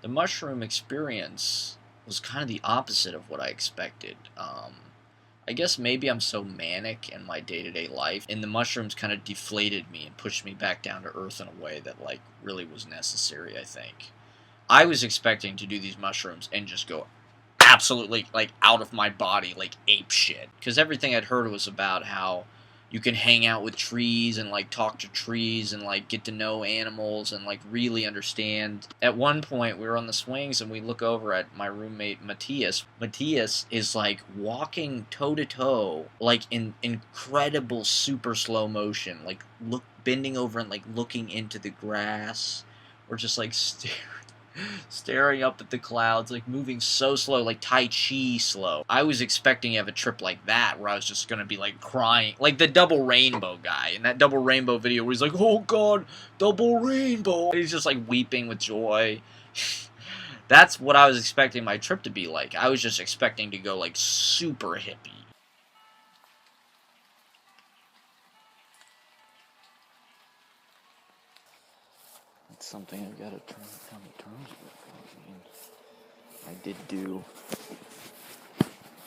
The mushroom experience was kind of the opposite of what I expected. I guess maybe I'm so manic in my day-to-day life, and the mushrooms kind of deflated me and pushed me back down to earth in a way that like really was necessary, I think. I was expecting to do these mushrooms and just go absolutely like out of my body, like ape shit. Because everything I'd heard was about how you can hang out with trees and like talk to trees and like get to know animals and like really understand. At one point, we were on the swings and we look over at my roommate Matthias. Matthias is like walking toe to toe, like in incredible super slow motion, like look bending over and like looking into the grass, or just like staring up at the clouds, like moving so slow, like Tai Chi slow. I was expecting to have a trip like that, where I was just gonna be like crying, like the double rainbow guy in that double rainbow video, where he's like, "Oh God, double rainbow!" He's just like weeping with joy. That's what I was expecting my trip to be like. I was just expecting to go like super hippie. It's something I've got to come to terms with. I mean, I did do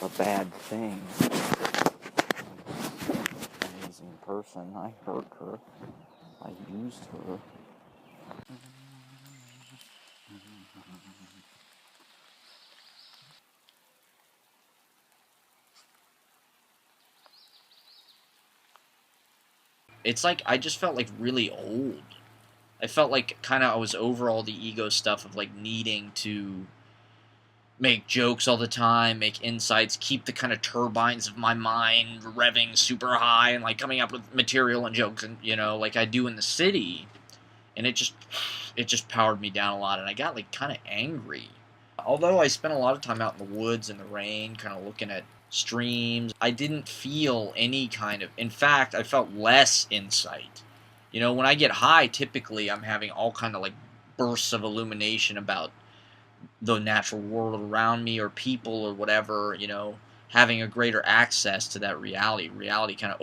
a bad thing. Amazing person. I hurt her. I used her. It's like I just felt like really old. I felt like kind of I was over all the ego stuff of like needing to make jokes all the time, make insights, keep the kind of turbines of my mind revving super high and like coming up with material and jokes, and like I do in the city. And it just powered me down a lot, and I got like kind of angry. Although I spent a lot of time out in the woods in the rain, kind of looking at streams, I didn't feel any kind of. In fact, I felt less insight. When I get high, typically I'm having all kind of like bursts of illumination about the natural world around me or people or whatever. Having a greater access to that reality. Reality kind of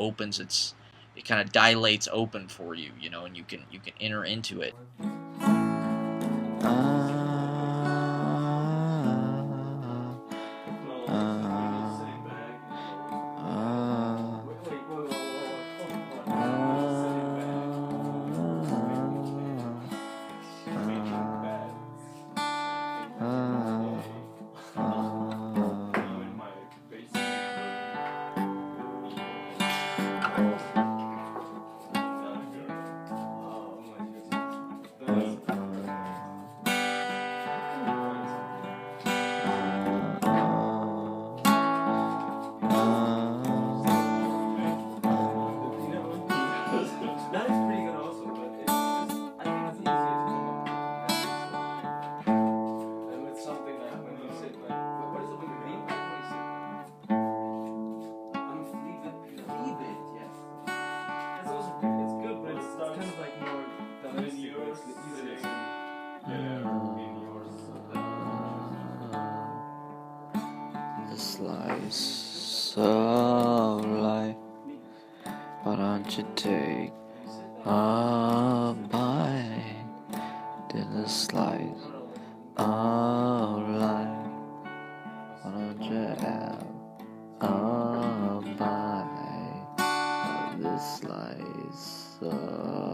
it kind of dilates open for you, and you can enter into it. The slice of life, why don't you take a bite? To the slice of life, why don't you have a bite of this slice of